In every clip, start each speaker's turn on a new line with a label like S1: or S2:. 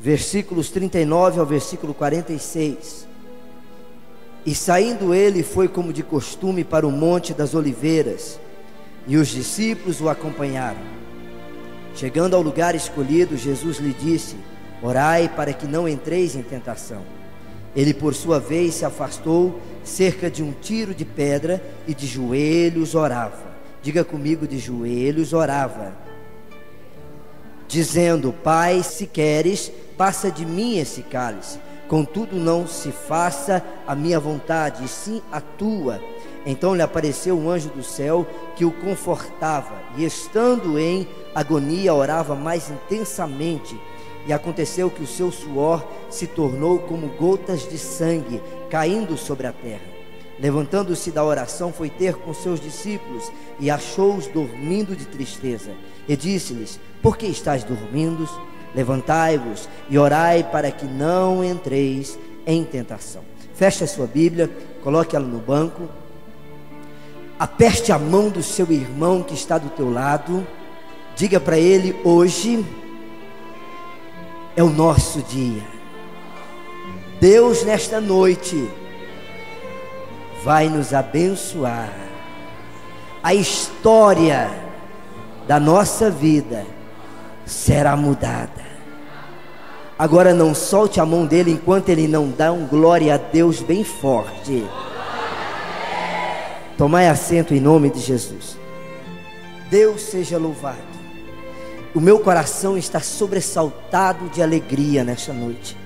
S1: versículos 39 ao versículo 46. E saindo ele, foi como de costume para o Monte das Oliveiras, e os discípulos o acompanharam. Chegando ao lugar escolhido, Jesus lhe disse: orai para que não entreis em tentação. Ele, por sua vez, se afastou cerca de um tiro de pedra e de joelhos orava. Diga comigo: de joelhos orava, dizendo: Pai, se queres, passa de mim esse cálice, contudo não se faça a minha vontade, e sim a tua. Então lhe apareceu um anjo do céu que o confortava, e estando em agonia orava mais intensamente. E aconteceu que o seu suor se tornou como gotas de sangue caindo sobre a terra. Levantando-se da oração, foi ter com seus discípulos e achou-os dormindo de tristeza. E disse-lhes: por que estáis dormindo? Levantai-vos e orai para que não entreis em tentação. Feche a sua Bíblia, coloque ela no banco, aperte a mão do seu irmão que está do teu lado, diga para ele: hoje é o nosso dia. Deus nesta noite vai nos abençoar. A história da nossa vida será mudada. Agora não solte a mão dele enquanto ele não dá um glória a Deus bem forte. Tomai assento em nome de Jesus. Deus seja louvado. O meu coração está sobressaltado de alegria nesta noite.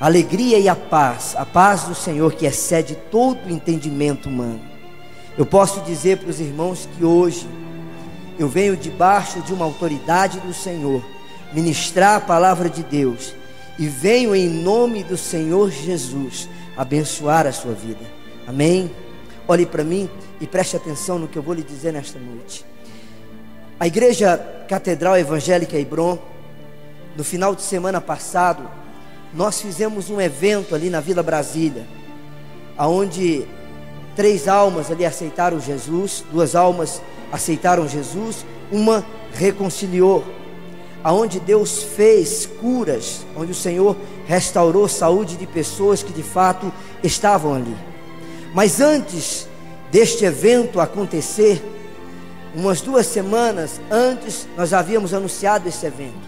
S1: A alegria e a paz do Senhor que excede todo o entendimento humano. Eu posso dizer para os irmãos que hoje eu venho debaixo de uma autoridade do Senhor, ministrar a palavra de Deus, e venho em nome do Senhor Jesus abençoar a sua vida. Amém? Olhe para mim e preste atenção no que eu vou lhe dizer nesta noite. A Igreja Catedral Evangélica Hebron, no final de semana passado, nós fizemos um evento ali na Vila Brasília, onde 3 almas ali aceitaram Jesus, 2 almas aceitaram Jesus, uma reconciliou, aonde Deus fez curas, onde o Senhor restaurou saúde de pessoas que de fato estavam ali. Mas antes deste evento acontecer, umas 2 semanas antes, nós havíamos anunciado esse evento.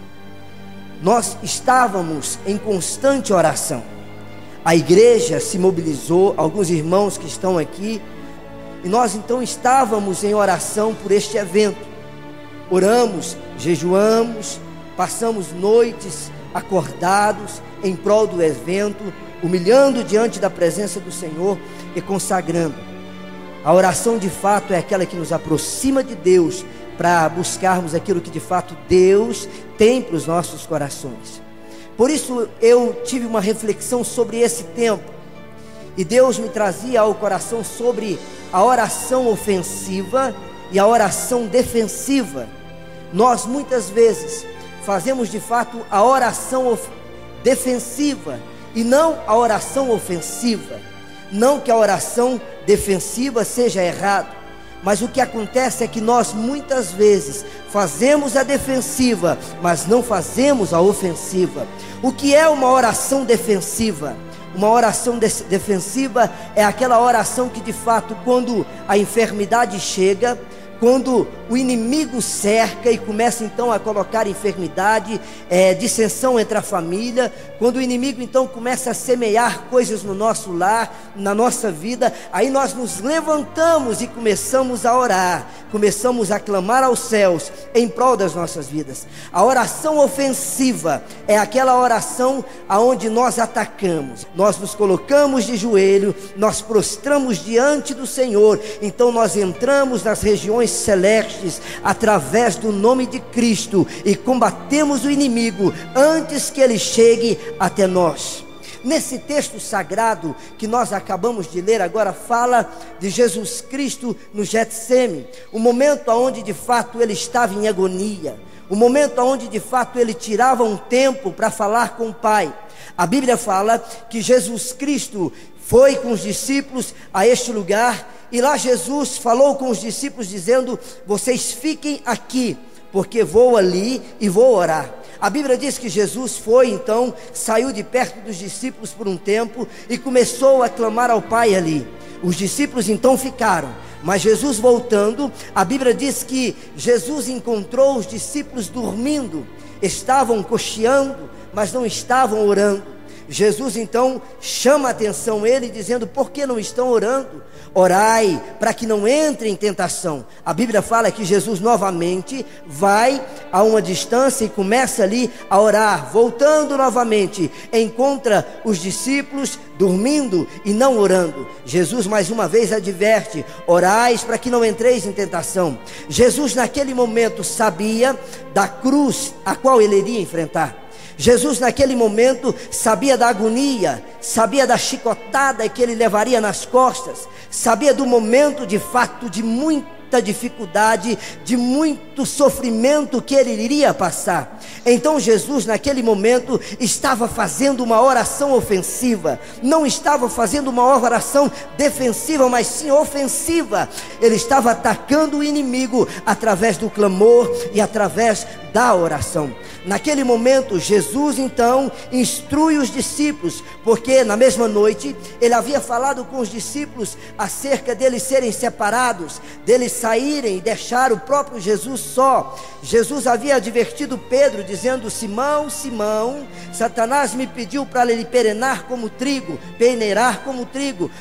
S1: Nós estávamos em constante oração. A igreja se mobilizou, alguns irmãos que estão aqui, e nós então estávamos em oração por este evento. Oramos, jejuamos, passamos noites acordados em prol do evento, humilhando diante da presença do Senhor e consagrando. A oração de fato é aquela que nos aproxima de Deus, para buscarmos aquilo que de fato Deus tem para os nossos corações. Por isso eu tive uma reflexão sobre esse tempo, e Deus me trazia ao coração sobre a oração ofensiva e a oração defensiva. Nós muitas vezes fazemos de fato a oração defensiva e não a oração ofensiva. Não que a oração defensiva seja errada, mas o que acontece é que nós muitas vezes fazemos a defensiva, mas não fazemos a ofensiva. O que é uma oração defensiva? Uma oração defensiva é aquela oração que de fato, quando a enfermidade chega, quando o inimigo cerca e começa então a colocar enfermidade, dissensão entre a família, quando o inimigo então começa a semear coisas no nosso lar, na nossa vida, aí nós nos levantamos e começamos a orar, começamos a clamar aos céus em prol das nossas vidas. A oração ofensiva é aquela oração aonde nós atacamos, nós nos colocamos de joelho, nós prostramos diante do Senhor, então nós entramos nas regiões celestes através do nome de Cristo e combatemos o inimigo antes que ele chegue até nós. Nesse texto sagrado que nós acabamos de ler agora, fala de Jesus Cristo no Getsêmani, o momento onde de fato ele estava em agonia, o momento onde de fato ele tirava um tempo para falar com o Pai. A Bíblia fala que Jesus Cristo foi com os discípulos a este lugar, e lá Jesus falou com os discípulos dizendo: vocês fiquem aqui, porque vou ali e vou orar. A Bíblia diz que Jesus foi então, saiu de perto dos discípulos por um tempo e começou a clamar ao Pai ali. Os discípulos então ficaram, mas Jesus voltando, a Bíblia diz que Jesus encontrou os discípulos dormindo, estavam cocheando, mas não estavam orando. Jesus então chama a atenção ele, dizendo: por que não estão orando? Orai para que não entre em tentação. A Bíblia fala que Jesus novamente vai a uma distância e começa ali a orar. Voltando novamente, encontra os discípulos dormindo e não orando. Jesus mais uma vez adverte: orais para que não entreis em tentação. Jesus naquele momento sabia da cruz a qual ele iria enfrentar. Jesus naquele momento sabia da agonia, sabia da chicotada que ele levaria nas costas, sabia do momento de fato de muita dificuldade, de muito sofrimento que ele iria passar. Então Jesus naquele momento estava fazendo uma oração ofensiva, não estava fazendo uma oração defensiva, mas sim ofensiva. Ele estava atacando o inimigo através do clamor e através da oração. Naquele momento Jesus então instrui os discípulos, porque na mesma noite ele havia falado com os discípulos acerca deles serem separados, deles saírem e deixar o próprio Jesus só. Jesus havia advertido Pedro dizendo: Simão, Simão, Satanás me pediu para lhe peneirar como trigo,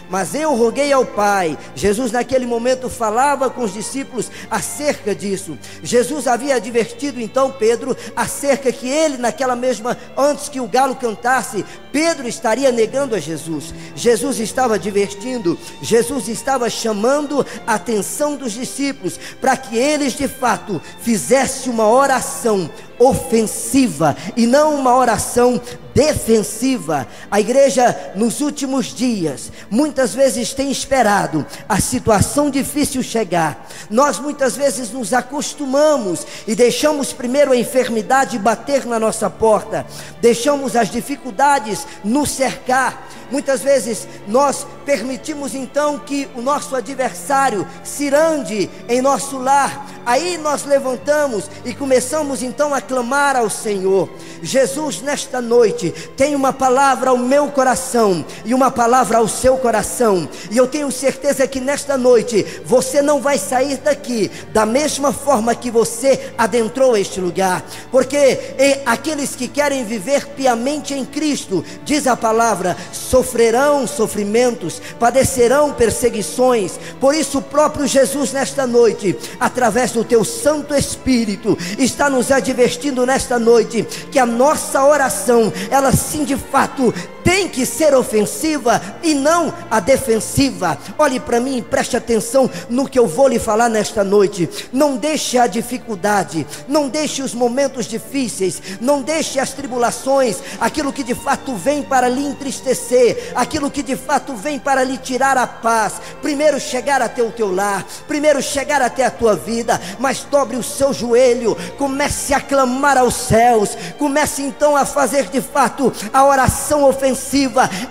S1: mas eu roguei ao Pai. Jesus naquele momento falava com os discípulos acerca disso. Jesus havia advertido então Pedro acerca que ele naquela mesma, antes que o galo cantasse, Pedro estaria negando a Jesus. Jesus estava advertindo, Jesus estava chamando a atenção dos discípulos para que eles de fato fizessem uma oração ofensiva e não uma oração defensiva. A igreja nos últimos dias muitas vezes tem esperado a situação difícil chegar. Nós muitas vezes nos acostumamos e deixamos primeiro a enfermidade bater na nossa porta, deixamos as dificuldades nos cercar. Muitas vezes nós permitimos então que o nosso adversário cirande em nosso lar. Aí nós levantamos e começamos então a clamar ao Senhor. Jesus nesta noite tem uma palavra ao meu coração e uma palavra ao seu coração, e eu tenho certeza que nesta noite você não vai sair daqui da mesma forma que você adentrou este lugar, porque aqueles que querem viver piamente em Cristo, diz a palavra, sofrerão sofrimentos, padecerão perseguições. Por isso o próprio Jesus nesta noite, através do teu Santo Espírito, está nos advertindo nesta noite que a nossa oração, ela sim de fato tem que ser ofensiva e não a defensiva. Olhe para mim e preste atenção no que eu vou lhe falar nesta noite. Não deixe a dificuldade, não deixe os momentos difíceis, não deixe as tribulações, aquilo que de fato vem para lhe entristecer, aquilo que de fato vem para lhe tirar a paz, primeiro chegar até o teu lar, primeiro chegar até a tua vida. Mas dobre o seu joelho, comece a clamar aos céus, comece então a fazer de fato a oração ofensiva.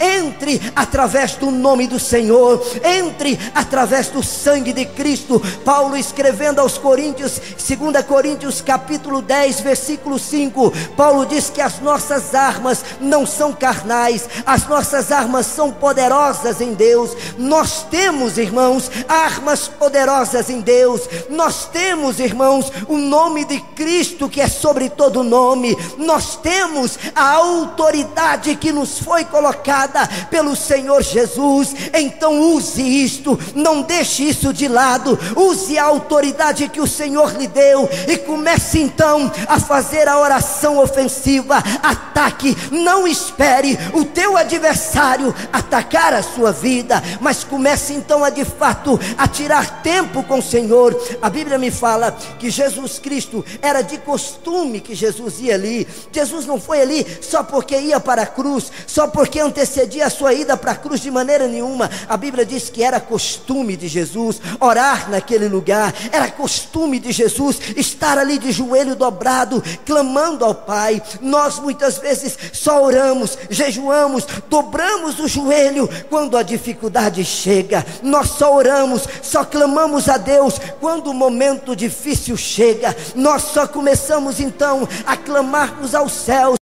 S1: Entre através do nome do Senhor, entre através do sangue de Cristo. Paulo escrevendo aos Coríntios, 2 Coríntios capítulo 10 versículo 5, Paulo diz que as nossas armas não são carnais, as nossas armas são poderosas em Deus. Nós temos, irmãos, armas poderosas em Deus. Nós temos, irmãos, o nome de Cristo que é sobre todo nome. Nós temos a autoridade que nos foi colocada pelo Senhor Jesus. Então use isto, não deixe isso de lado, use a autoridade que o Senhor lhe deu e comece então a fazer a oração ofensiva. Ataque, não espere o teu adversário atacar a sua vida, mas comece então a de fato a tirar tempo com o Senhor. A Bíblia me fala que Jesus Cristo, era de costume que Jesus ia ali. Jesus não foi ali só porque ia para a cruz, só porque antecedia a sua ida para a cruz, de maneira nenhuma. A Bíblia diz que era costume de Jesus orar naquele lugar, era costume de Jesus estar ali de joelho dobrado, clamando ao Pai. Nós muitas vezes só oramos, jejuamos, dobramos o joelho quando a dificuldade chega. Nós só oramos, só clamamos a Deus quando o momento difícil chega. Nós só começamos então a clamarmos aos céus